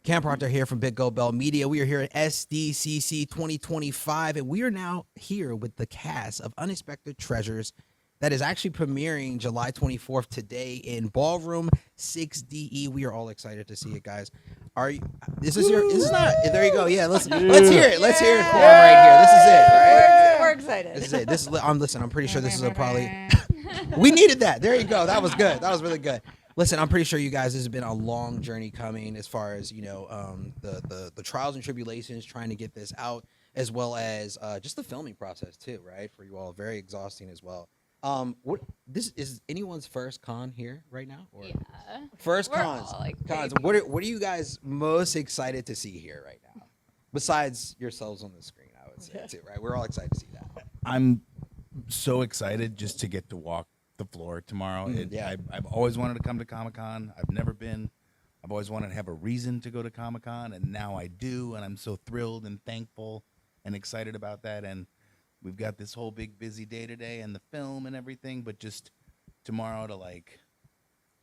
Cam Proctor here from Big Go Bell Media. We are here at SDCC 2025, and we are now here with the cast of Unexpected Treasures that is actually premiering July 24th today in Ballroom 6DE. We are all excited to see it, guys. Are you? This is not. There you go. Yeah, let's hear it. Let's hear it for him right here. This is it, right? We're excited. This is it. I'm pretty sure this is probably. We needed that. There you go. That was good. That was really good. Listen, I'm pretty sure you guys, this has been a long journey coming as far as, the trials and tribulations trying to get this out, as well as just the filming process too, right? For you all, very exhausting as well. This is anyone's first con here right now? Or? Yeah. First We're cons. all, like, Cons. babies. What are you guys most excited to see here right now? Besides yourselves on the screen, I would say too, right? We're all excited to see that. I'm so excited just to get to walk the floor tomorrow. I've always wanted to come to Comic-Con. I've never been. I've always wanted to have a reason to go to Comic-Con, and now I do, and I'm so thrilled and thankful and excited about that. And we've got this whole big busy day today and the film and everything, but just tomorrow to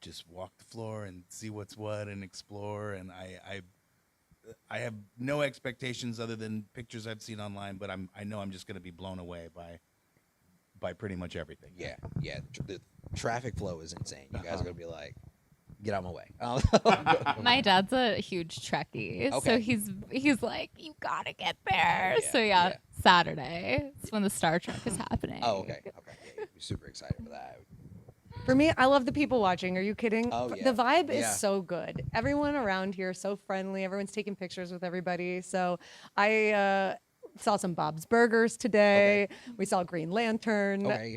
just walk the floor and see what's what and explore. And I have no expectations other than pictures I've seen online, but I know I'm just going to be blown away by pretty much everything. Yeah. The traffic flow is insane. You guys are gonna be like, get out of my way. My dad's a huge Trekkie, so he's like, you gotta get there. Yeah. Saturday. It's when the Star Trek is happening. Oh, okay. Yeah, you're super excited for that. For me, I love the people watching. Are you kidding? Oh, yeah. The vibe is Yeah. so good. Everyone around here is so friendly. Everyone's taking pictures with everybody. So I saw some Bob's Burgers today. Okay. We saw Green Lantern. Okay.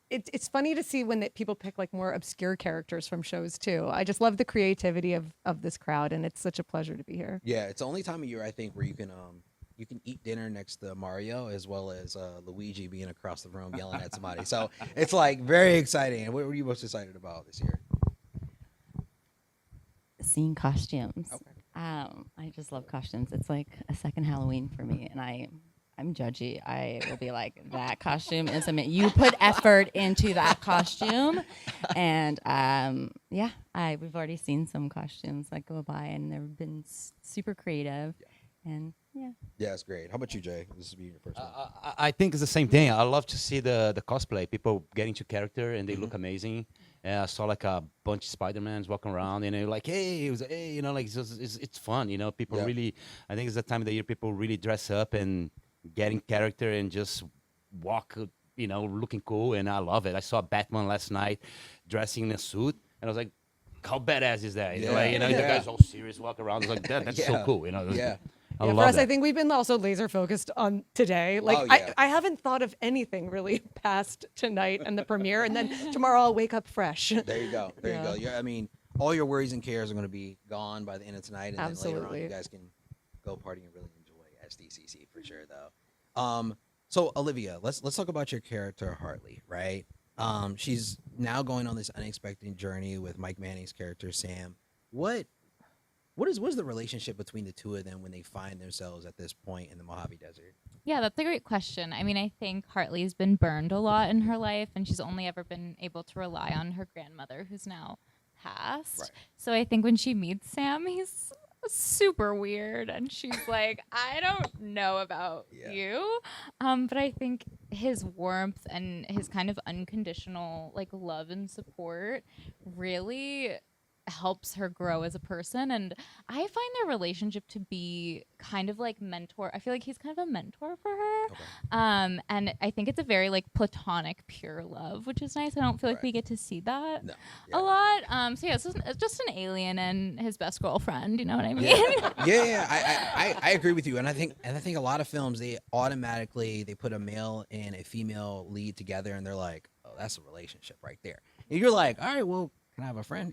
It's funny to see when people pick like more obscure characters from shows too. I just love the creativity of this crowd, and it's such a pleasure to be here. Yeah, it's the only time of year I think where you can eat dinner next to Mario as well as Luigi being across the room yelling at somebody. So it's like very exciting. What were you most excited about this year? Seeing costumes. Okay. I just love costumes. It's like a second Halloween for me, and I'm judgy. I will be like, that costume is amazing. You put effort into that costume, and we've already seen some costumes that go by, and they've been super creative, and yeah. Yeah, it's great. How about you, Jay? This will be your first one. I think it's the same thing. I love to see the cosplay. People get into character and they look amazing. I saw like a bunch of Spider-Mans walking around, and they're like, hey, it's fun. People really, I think it's the time of the year people really dress up and get in character and just walk, looking cool. And I love it. I saw Batman last night dressing in a suit, and I was like, how badass is that? The guy's all serious, walk around. It's like, that's so cool. Yeah. I For love us, that. I think we've been also laser focused on today. I haven't thought of anything really past tonight and the premiere, and then tomorrow I'll wake up fresh. There you go. There you go. Yeah, I mean, all your worries and cares are going to be gone by the end of tonight, and then later on you guys can go party and really enjoy SDCC for sure, though. So Olivia, let's talk about your character Hartley, right? She's now going on this unexpected journey with Mike Manning's character Sam. What is the relationship between the two of them when they find themselves at this point in the Mojave Desert? Yeah, that's a great question. I mean, I think Hartley's been burned a lot in her life, and she's only ever been able to rely on her grandmother, who's now passed. Right. So I think when she meets Sam, he's super weird, and she's like, I don't know about you. But I think his warmth and his kind of unconditional love and support really helps her grow as a person, and I find their relationship to be kind of like mentor. I feel like he's kind of a mentor for her. Okay. And I think it's a very platonic, pure love, which is nice. I don't feel like we get to see that a lot. It's just an alien and his best girlfriend. You know what I mean? I agree with you, and I think a lot of films they automatically they put a male and a female lead together, and they're like, oh, that's a relationship right there. And you're like, all right, well, can I have a friend?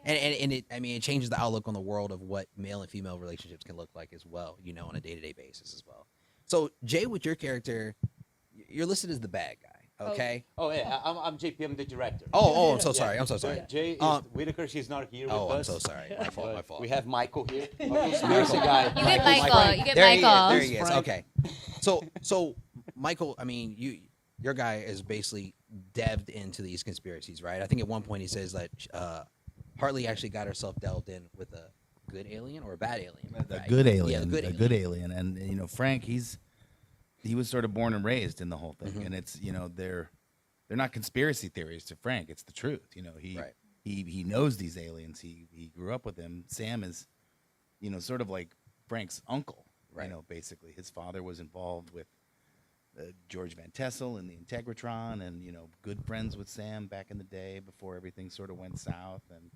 And it changes the outlook on the world of what male and female relationships can look like as well, on a day-to-day basis as well. So Jay, with your character, you're listed as the bad guy, okay? Oh yeah, I'm JP. I'm the director. I'm so sorry. I'm so sorry. Jay is Whitaker. She's not here with us. I'm so sorry. My fault. We have Michael here. You get Michael. You get Michael. There he is. Okay. So Michael, I mean, your guy is basically delved into these conspiracies, right? I think at one point he says that Hartley actually got herself delved in with good alien or a bad alien? The Right. good alien. Yeah, the good the alien. good alien. And Frank, he was sort of born and raised in the whole thing, Mm-hmm. and it's they're not conspiracy theories to Frank. It's the truth. Right. He knows these aliens. He grew up with them. Sam is, sort of like Frank's uncle. Right. Basically his father was involved with George Van Tessel and the Integratron, and good friends with Sam back in the day before everything sort of went south. And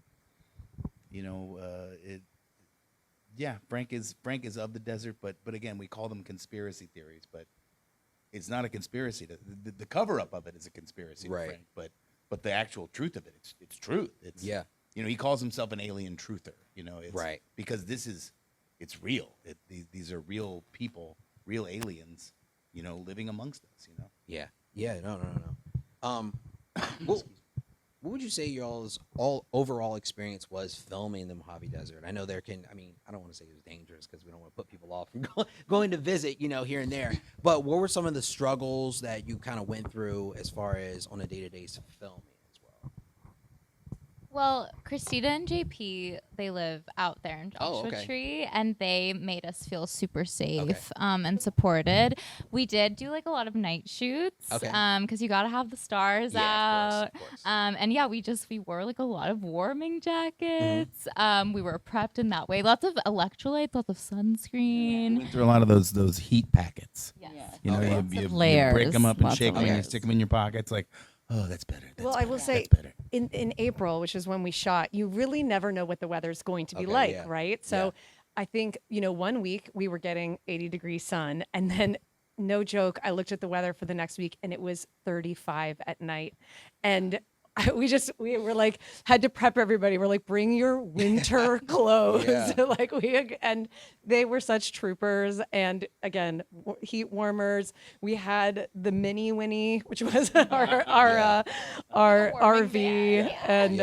Frank is of the desert, but again, we call them conspiracy theories, but it's not a conspiracy. The cover up of it is a conspiracy, Right. Frank, but the actual truth of it, it's truth. It's he calls himself an alien truther. It's, Right. because it's real. These are real people, real aliens, living amongst us. Yeah. Yeah. No. What would you say y'all's overall experience was filming the Mojave Desert? I know I don't want to say it was dangerous because we don't want to put people off from going to visit, here and there. But what were some of the struggles that you kind of went through as far as on a day-to-day filming as well? Well, Christina and JP, they live out there in Joshua Tree, and they made us feel super safe and supported. We did do like a lot of night shoots because you got to have the stars out. Of course. And we wore like a lot of warming jackets. We were prepped in that way. Lots of electrolytes, lots of sunscreen. Went through a lot of those heat packets. Yes. Lots You of layers. break them up and Lots shake of them and you layers. stick them in your pockets. Like, oh, that's better. Well, I will say, that's better. in April, which is when we shot, you really never know what the weather's going to be Okay, like, yeah. right? So I think, 1 week we were getting 80-degree sun, and then no joke, I looked at the weather for the next week and it was 35 at night. And we were like, had to prep everybody. We're like, bring your winter clothes. Yeah. And they were such troopers. And again, heat warmers. We had the mini Winnie, which was our RV. And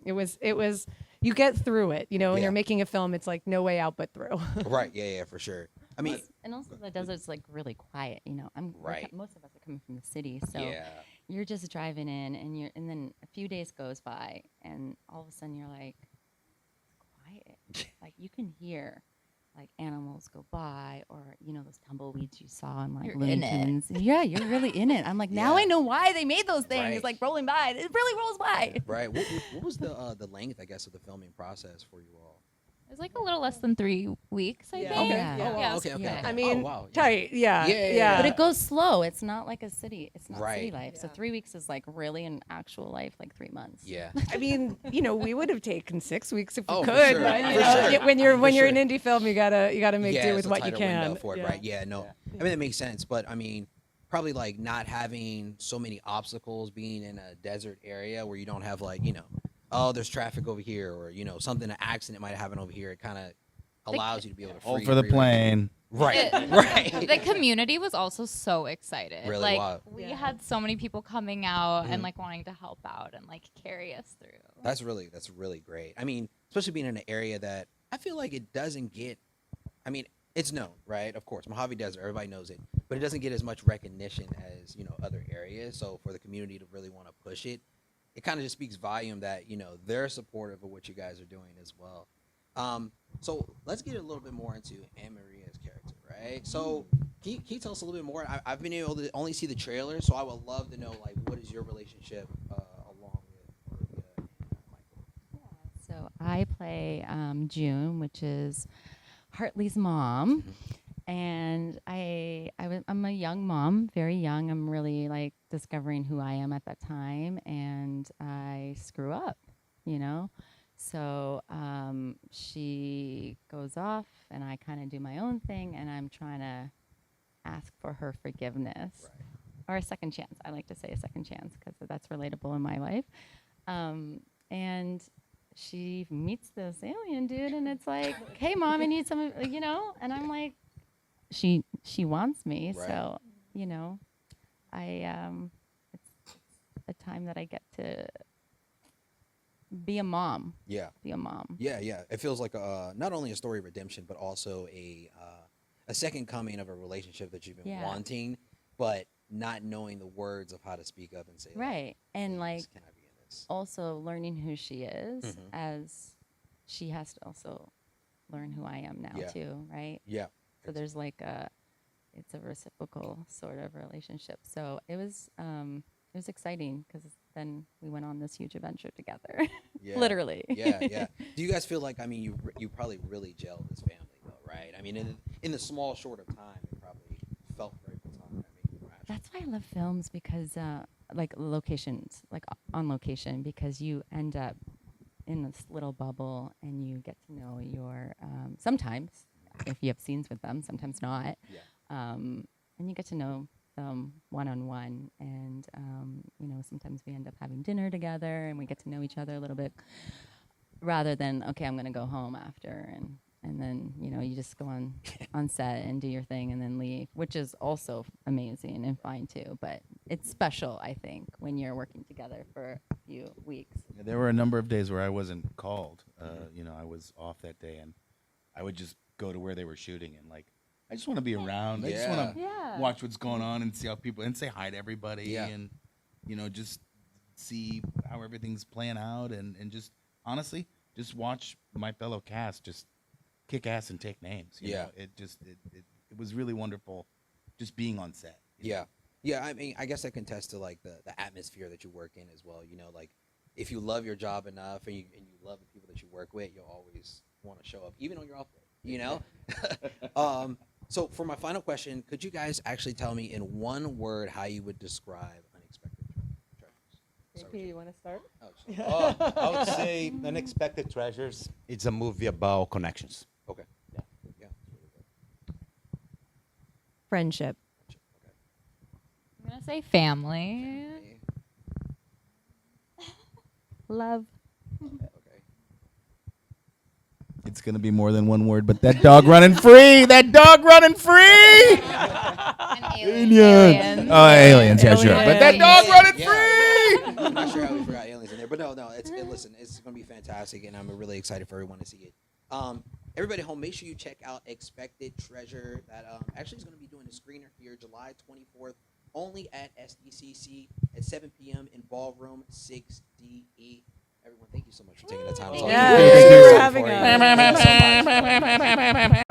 it was, you get through it, when you're making a film, it's like no way out but through. Right. Yeah, for sure. I mean, And also the desert's like really quiet, Right. Most of us are coming from the city, so yeah. you're just driving in, and then a few days goes by, and all of a sudden you're like, it's quiet. Like you can hear like animals go by, or those tumbleweeds you saw in like You're Looney in it. Tunes. Yeah, you're really in it. I'm like, now I know why they made those things. Right. Like rolling by, it really rolls by. Right. What was the length, I guess, of the filming process for you all? It was like a little less than 3 weeks, I think. Okay. Yeah. Oh, wow. Yeah. Okay. Yeah. I mean, oh, wow. tight. Yeah. Yeah. But it goes slow. It's not like a city. It's not Right. city life. So 3 weeks is like really an actual life, like 3 months. Yeah. I mean, we would have taken 6 weeks if we Oh, for could. sure. But, For yeah, sure. when you're For an indie film, you gotta make do with it's a what you tighter can. window for it, right? Yeah, no. I mean, that makes sense, but I mean, probably like not having so many obstacles, being in a desert area where you don't have like, oh, there's traffic over here, or something, an accident might happen over here. It kind of allows you to be able to Hold free for the free- plane. Right, The- right. The community was also so excited. Really like wild. we Yeah. had so many people coming out Mhm. and like wanting to help out and like carry us through. That's really great. I mean, especially being in an area that I feel like it doesn't get. I mean, it's known, right? Of course, Mojave Desert, everybody knows it, but it doesn't get as much recognition as other areas. So for the community to really want to push it, it kind of just speaks volume that they're supportive of what you guys are doing as well. So let's get a little bit more into AnnaMaria's character, right? So can you tell us a little bit more? I've been able to only see the trailer, so I would love to know like what is your relationship along with Olivia and Michael. So I play June, which is Hartley's mom, and I'm a young mom, very young. I'm really like discovering who I am at that time, and I screw up, So she goes off, and I kind of do my own thing, and I'm trying to ask for her forgiveness. Right. Or a second chance. I like to say a second chance because that's relatable in my life. And she meets this alien dude, and it's like, hey, Mom, I need some, and I'm like, she wants me. Right. So, it's a time that I get to be a mom. Yeah. Be a mom. Yeah, yeah. It feels like not only a story of redemption, but also a second coming of a relationship that you've been Yeah. wanting, but not knowing the words of how to speak up and say, like, Right. And like, "This, can I be in this?" also learning who she is Mhm. as she has to also learn who I am now Yeah. too, right? Yeah. So there's like it's a reciprocal sort of relationship. So it was exciting because then we went on this huge adventure together, Yeah. literally. Yeah. Do you guys feel like, I mean, you probably really gelled as family though, right? I mean, in the small short of time, it probably felt very platonic. I mean, That's why I love films because like locations, like on location, because you end up in this little bubble and you get to know your sometimes if you have scenes with them, sometimes not. Yeah. And you get to know them one-on-one, and sometimes we end up having dinner together and we get to know each other a little bit rather than, okay, I'm going to go home after and then you just go on set and do your thing and then leave, which is also amazing and fine too, but it's special, I think, when you're working together for a few weeks. There were a number of days where I wasn't called. I was off that day, and I would just go to where they were shooting, and like, I just want to be around. I just want to watch what's going on and see how people, and say hi to everybody, and just see how everything's playing out, and just honestly just watch my fellow cast just kick ass and take names. You know? It was really wonderful just being on set. Yeah. I mean, I guess I can attest to like the atmosphere that you work in as well. Like if you love your job enough and you love the people that you work with, you'll always want to show up, even on your off day. So for my final question, could you guys actually tell me in one word how you would describe Unexpected Treasures? JP, you want to start? I would say Unexpected Treasures. It's a movie about connections. Okay. Yeah. Yeah. Friendship. Okay. I'm gonna say family. Love. Okay. It's gonna be more than one word, but that dog running free! That dog running free! Aliens. Oh, aliens, yeah, sure. But that dog running Yeah. free! I'm not sure how we forgot aliens in there, but no. Listen, it's going to be fantastic, and I'm really excited for everyone to see it. Everybody at home, make sure you check out Expected Treasure. That actually is going to be doing a screener here July 24th, only at SDCC at 7 p.m. in Ballroom 6DE. Everyone, thank you so much for taking the time. Yes, thank you for having us. Thank you so much.